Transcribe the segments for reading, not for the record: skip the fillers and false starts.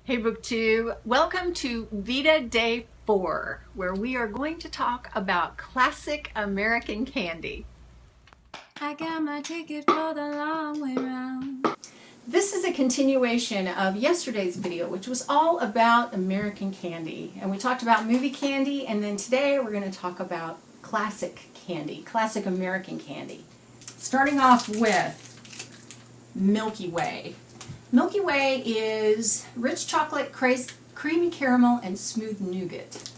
Hey BookTube, welcome to Veda Day 4, where we are going to talk about classic American candy. I got my ticket for the long way round. This is a continuation of yesterday's video, which was all about American candy. And we talked about movie candy, and then today we're going to talk about classic candy, classic American candy. Starting off with Milky Way. Milky Way is rich chocolate, creamy caramel, and smooth nougat.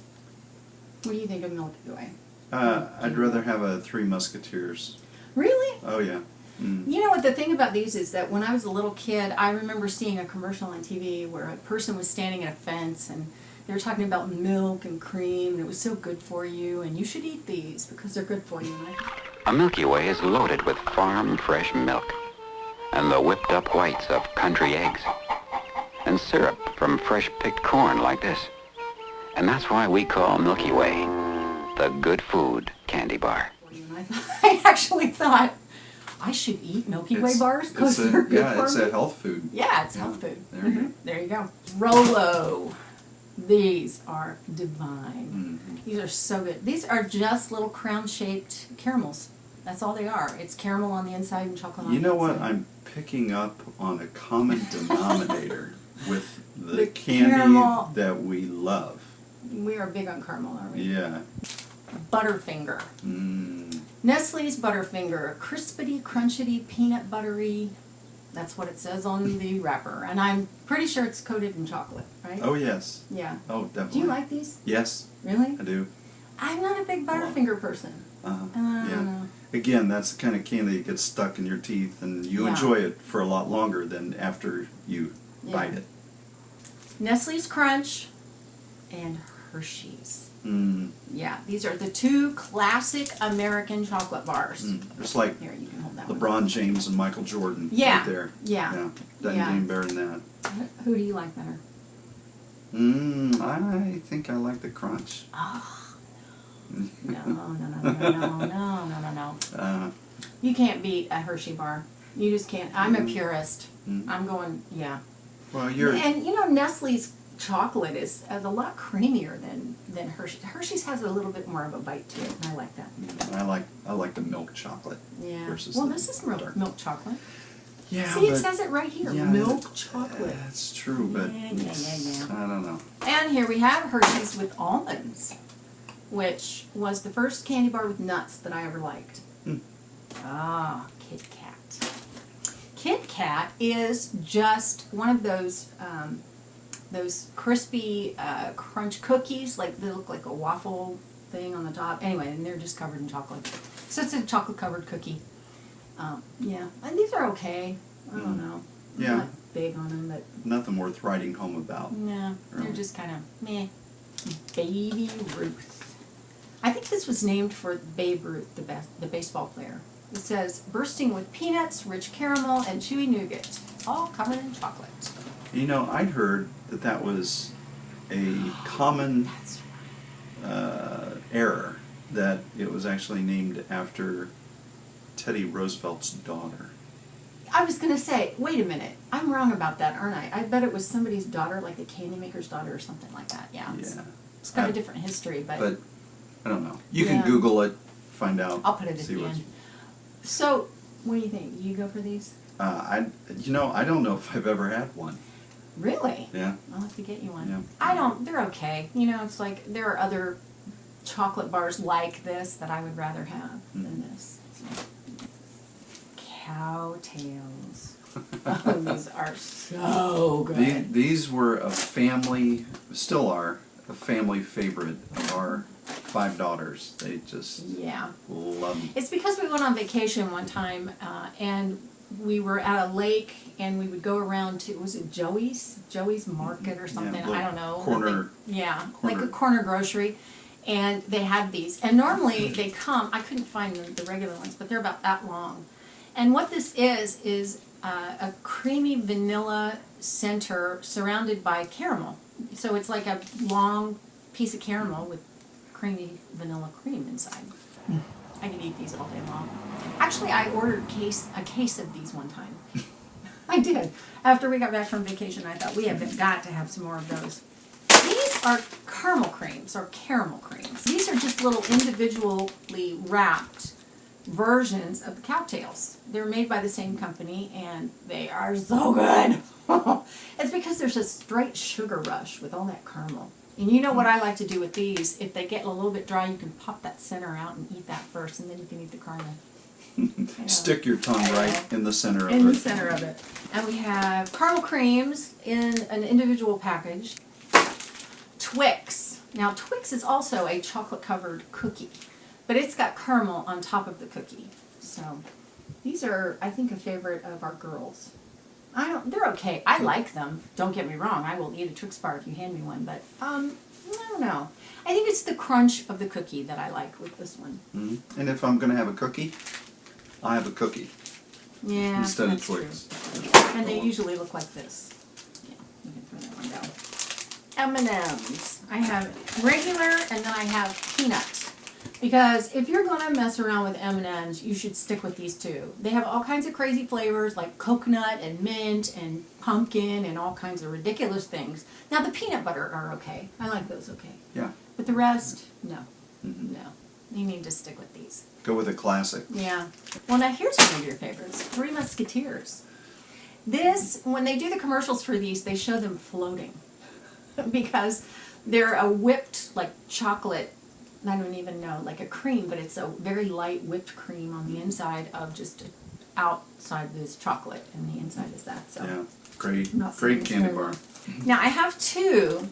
What do you think of Milky Way? I'd rather have a Three Musketeers. Really? Oh, yeah. You know what, the thing about these is that when I was a little kid, I remember seeing a commercial on TV where a person was standing at a fence and they were talking about milk and cream, and it was so good for you, and you should eat these because they're good for you. A Milky Way is loaded with farm fresh milk and the whipped up whites of country eggs and syrup from fresh picked corn like this. And that's why we call Milky Way the good food candy bar. I actually thought I should eat Milky Way bars because they're good for me. Yeah, it's a health food. Yeah, it's health food. There you go. Rolo. These are divine. These are so good. These are just little crown-shaped caramels. That's all they are. It's caramel on the inside and chocolate on the outside. You know what? I'm picking up on a common denominator with the candy caramel that we love. We are big on caramel, aren't we? Yeah. Butterfinger. Nestle's Butterfinger. Crispity, crunchity, peanut buttery. That's what it says on the wrapper. And I'm pretty sure it's coated in chocolate, right? Oh, yes. Yeah. Oh, definitely. Do you like these? Yes. Really? I do. I'm not a big Butterfinger person. I don't know. Again, that's the kind of candy that gets stuck in your teeth, and you enjoy it for a lot longer than after you bite it. Nestle's Crunch and Hershey's. Yeah, these are the two classic American chocolate bars. It's like Here, you can hold that LeBron one. James and Michael Jordan Yeah. right there. Yeah. Doesn't get any better than that. Who do you like better? I think I like the crunch. Oh. No. You can't beat a Hershey bar. You just can't. I'm a purist. I'm going, Well, you're... And you know, Nestle's chocolate is a lot creamier than Hershey's. Hershey's has a little bit more of a bite to it, and I like that. I like the milk chocolate. Yeah. Versus well, the this is dark. milk chocolate. Yeah, See, it says it right here. Milk chocolate. That's true, but Yeah. I don't know. And here we have Hershey's with almonds, which was the first candy bar with nuts that I ever liked. Kit Kat. Kit Kat is just one of those crispy crunch cookies, like they look like a waffle thing on the top. Anyway, and they're just covered in chocolate. So it's a chocolate covered cookie. And these are okay. I don't know. I'm not big on them, but nothing worth writing home about. no, really. they're just kind of meh. Baby Ruth. I think this was named for Babe Ruth, the baseball player. It says, bursting with peanuts, rich caramel, and chewy nougat, all covered in chocolate. You know, I'd heard that was a common error, that it was actually named after Teddy Roosevelt's daughter. I was going to say, wait a minute, I'm wrong about that, aren't I? I bet it was somebody's daughter, like a candy maker's daughter or something like that. Yeah. It's got a different history, but I don't know. You can Google it, find out. I'll put it at the end. So, what do you think? You go for these? I don't know if I've ever had one. Really? Yeah. I'll have to get you one. Yeah. They're okay. You know, it's like there are other chocolate bars like this that I would rather have than this. So. Cowtails. Oh, these are so good. These were still are a family favorite of our 5 daughters. They just love them. It's because we went on vacation one time and we were at a lake and we would go around to, was it Joey's Market or something? I don't know. Corner. Like a corner grocery. And they had these. And normally they come, I couldn't find the regular ones, but they're about that long. And what this is a creamy vanilla center surrounded by caramel. So it's like a long piece of caramel with creamy vanilla cream inside. I could eat these all day long. Actually, I ordered a case of these one time. I did. After we got back from vacation, I thought we have got to have some more of those. These are caramel creams, or caramel creams. These are just little individually wrapped versions of the cowtails. They're made by the same company, and they are so good. It's because there's a straight sugar rush with all that caramel. And you know what I like to do with these? If they get a little bit dry, you can pop that center out and eat that first, and then you can eat the caramel. Stick your tongue right in the center of it. In the center of it. And we have caramel creams in an individual package. Twix. Now, Twix is also a chocolate-covered cookie, but it's got caramel on top of the cookie. So, these are, I think, a favorite of our girls. They're okay. I like them. Don't get me wrong. I will eat a Twix bar if you hand me one, but, I don't know. I think it's the crunch of the cookie that I like with this one. Mm-hmm. And if I'm going to have a cookie, I have a cookie. Yeah, instead of that's Twix. true. And they usually look like this. Yeah, you can throw that one down. M&Ms. I have regular and then I have peanut. Because if you're going to mess around with M&Ms, you should stick with these two. They have all kinds of crazy flavors like coconut and mint and pumpkin and all kinds of ridiculous things. Now the peanut butter are okay. I like those okay. Yeah. But the rest, no. Mm-hmm. No. You need to stick with these. Go with a classic. Yeah. Well, now here's one of your favorites. Three Musketeers. This, when they do the commercials for these, they show them floating. Because they're a whipped, like, chocolate, I don't even know, like a cream, but it's a very light whipped cream on the inside of just outside this chocolate, and the inside is that. So yeah. Great saying candy bar. Now, I have two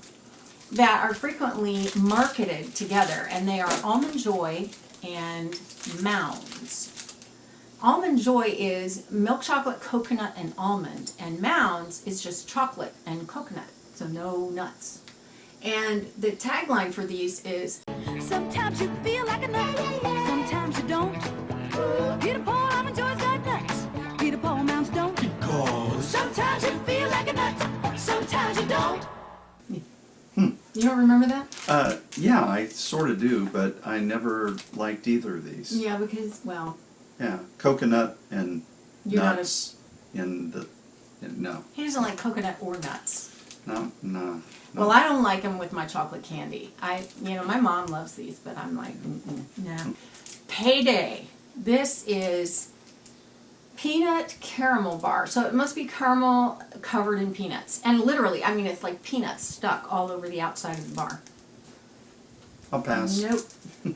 that are frequently marketed together, and they are Almond Joy and Mounds. Almond Joy is milk chocolate, coconut, and almond, and Mounds is just chocolate and coconut, so no nuts. And the tagline for these is, Sometimes you feel like a nut, sometimes you don't. Peter Paul, Almond Joy's got nuts. Peter Paul, Mounds don't. Because sometimes you feel like a nut, sometimes you don't. You don't remember that? Yeah, I sort of do, but I never liked either of these. Yeah, because, well... Yeah, coconut and You're nuts no. He doesn't like coconut or nuts. No. Well, I don't like them with my chocolate candy. My mom loves these, but I'm like, no. Payday. This is peanut caramel bar. So it must be caramel covered in peanuts. And literally, I mean, it's like peanuts stuck all over the outside of the bar. I'll pass. Nope.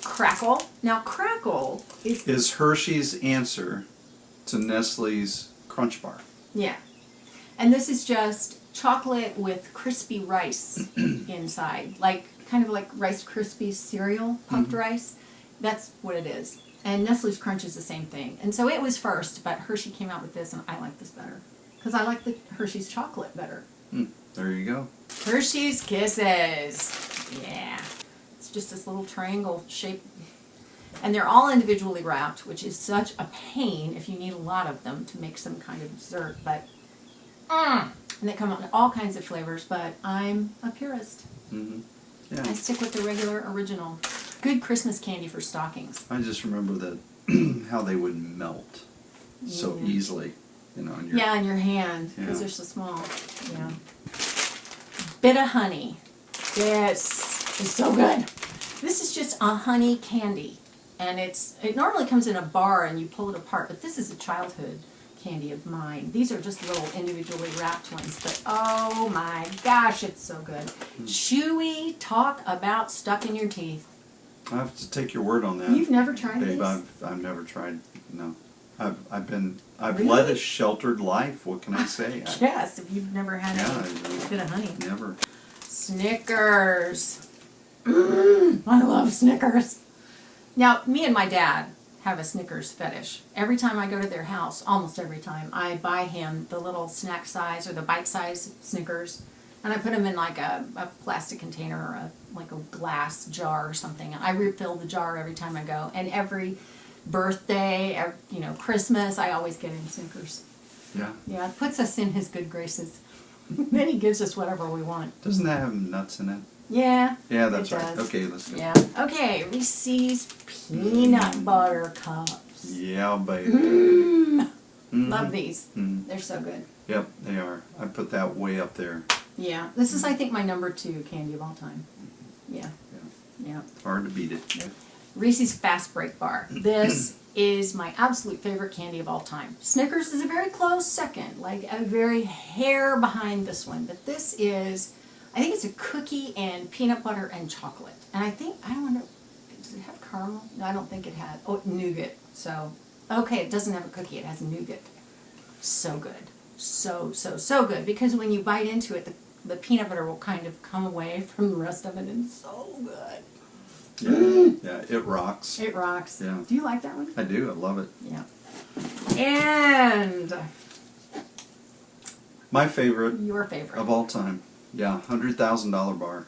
Krackel. Now, Krackel is Hershey's answer to Nestle's Crunch Bar. Yeah. And this is just chocolate with crispy rice inside. Kind of like Rice Krispies cereal, puffed rice. That's what it is. And Nestle's Crunch is the same thing. And so it was first, but Hershey came out with this, and I like this better. Because I like the Hershey's chocolate better. There you go. Hershey's Kisses. Yeah. It's just this little triangle shape. And they're all individually wrapped, which is such a pain if you need a lot of them to make some kind of dessert. But, and they come out in all kinds of flavors, but I'm a purist. Mm-hmm. Yeah. I stick with the regular original. Good Christmas candy for stockings. I just remember that how they would melt so easily, in your in your hand, because Yeah. they're so small. Yeah. Bit of honey. This is so good. This is just a honey candy, and it normally comes in a bar and you pull it apart, but this is a childhood candy of mine. These are just little individually wrapped ones, but oh my gosh, it's so good. Chewy, talk about stuck in your teeth. I have to take your word on that. You've never tried Babe, these? I've never tried. No, I've Really? led a sheltered life. What can I say? Yes, if you've never had a bit of honey. Never. Snickers. I love Snickers. Now, me and my dad have a Snickers fetish. Every time I go to their house, almost every time, I buy him the little snack size or the bite size Snickers, and I put them in like a plastic container or like a glass jar or something. I refill the jar every time I go, and every birthday, Christmas, I always get him Snickers. Yeah. Yeah, it puts us in his good graces. Then he gives us whatever we want. Doesn't that have nuts in it? Yeah. Yeah, that's it right. does. Okay, let's go. Yeah. Okay, Reese's peanut butter cups. Yeah, baby. Love these. They're so good. Yep, they are. I put that way up there. Yeah. This is, I think, my number 2 candy of all time. Yeah. Yeah. Hard to beat it. Reese's FastBreak bar. This is my absolute favorite candy of all time. Snickers is a very close second, like a very hair behind this one. But this is, I think it's a cookie and peanut butter and chocolate. And I don't wonder, does it have caramel? No, I don't think it had. Oh, nougat. So, okay, it doesn't have a cookie. It has nougat. So good. So good. Because when you bite into it, the peanut butter will kind of come away from the rest of it. And it's so good. Yeah, it rocks. It rocks. Yeah. Do you like that one? I do. I love it. Yeah. And my favorite. Your favorite. Of all time. Yeah, $100,000 bar.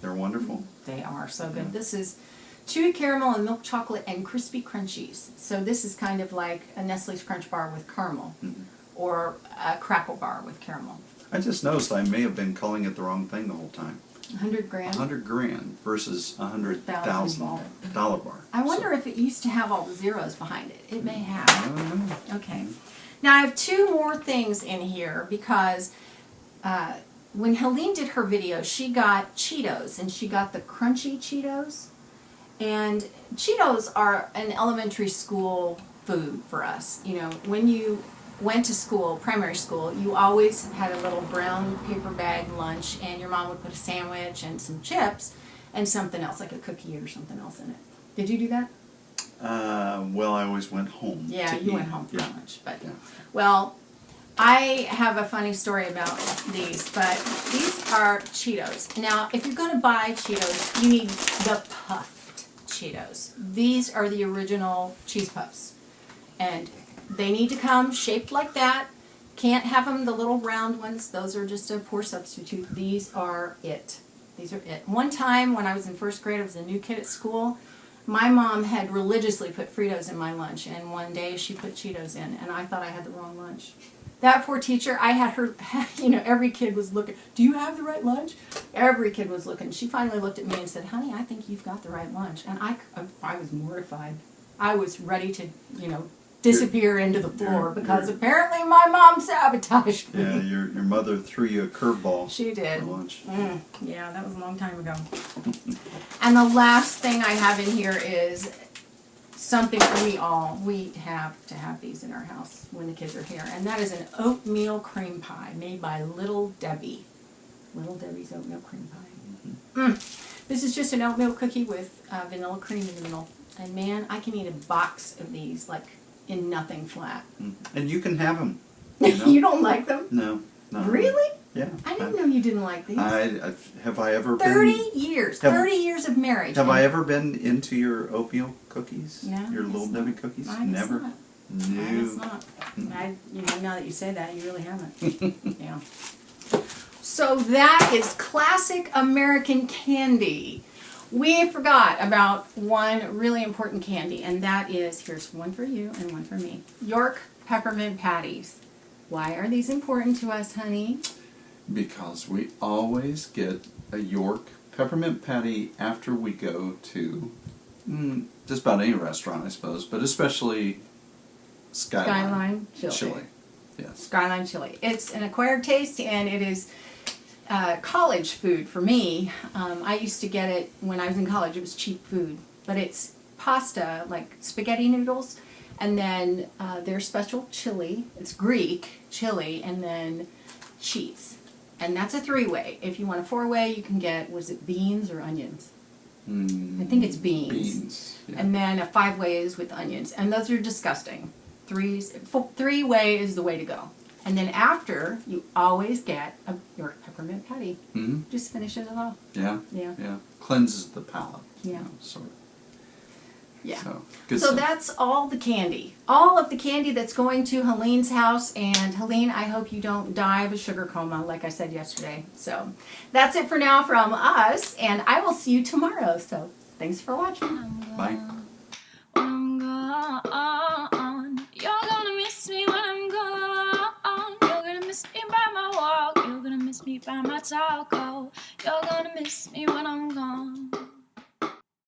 They're wonderful. They are so good. This is chewy caramel and milk chocolate and crispy crunchies. So this is kind of like a Nestle's Crunch bar with caramel, or a Krackel bar with caramel. I just noticed I may have been calling it the wrong thing the whole time. 100 grand? 100 grand versus $100,000 bar. I wonder if it used to have all the zeros behind it. It may have. I don't know. Okay. Now I have 2 more things in here because when Helene did her video, she got Cheetos, and she got the crunchy Cheetos. And Cheetos are an elementary school food for us. You know, when you went to school, primary school, you always had a little brown paper bag lunch, and your mom would put a sandwich and some chips and something else, like a cookie or something else in it. Did you do that? Well, I always went home. Yeah, to you eat. went home for Yeah. lunch. But Yeah. well, I have a funny story about these, but these are Cheetos. Now, if you're going to buy Cheetos, you need the puffed Cheetos. These are the original cheese puffs. And they need to come shaped like that. Can't have them the little round ones. Those are just a poor substitute. These are it. These are it. One time when I was in first grade, I was a new kid at school. My mom had religiously put Fritos in my lunch, and one day she put Cheetos in, and I thought I had the wrong lunch. That poor teacher, I had her, you know, every kid was looking, do you have the right lunch? Every kid was looking. She finally looked at me and said, honey, I think you've got the right lunch. And I was mortified. I was ready to, you know, disappear into the floor because apparently my mom sabotaged me. Yeah, your mother threw you a curveball. She did. For lunch. Yeah, that was a long time ago. And the last thing I have in here is something we have to have these in our house when the kids are here, and that is an oatmeal cream pie made by Little Debbie. Little Debbie's oatmeal cream pie. This is just an oatmeal cookie with vanilla cream in the middle, and man, I can eat a box of these like in nothing flat. And you can have them. You know? You don't like them? No. Really? Yeah. I didn't know you didn't like these. Have I ever 30 been... years. Have- 30 years of marriage. Have I ever been into your oatmeal cookies? No, Your I Little guess Debbie not. cookies? I guess Never? not. No. I guess not. You know, now that you say that, you really haven't. Yeah. So that is classic American candy. We forgot about one really important candy, and that is, here's one for you and one for me, York peppermint patties. Why are these important to us, honey? Because we always get a York peppermint patty after we go to just about any restaurant, I suppose, but especially Skyline Chili. Yes. Skyline Chili. It's an acquired taste, and it is college food for me. I used to get it when I was in college. It was cheap food, but it's pasta, like spaghetti noodles, and then their special chili. It's Greek chili, and then cheese. And that's a 3-way. If you want a 4-way, you can get, was it beans or onions? I think it's beans. Beans. Yeah. And then a 5-way is with onions. And those are disgusting. 3-way is the way to go. And then after, you always get a York peppermint patty. Just finishes it off. Yeah. Yeah. Yeah. Cleanses the palate. Yeah. You know, sort of. Yeah. So, good So stuff. that's all the candy. All of the candy that's going to Helene's house. And Helene, I hope you don't die of a sugar coma like I said yesterday. So that's it for now from us. And I will see you tomorrow. So thanks for watching. Bye. When I'm gone, you're gonna miss me when I'm gone. You're gonna miss me by my walk. You're gonna miss me by my talk. Oh, you're gonna miss me when I'm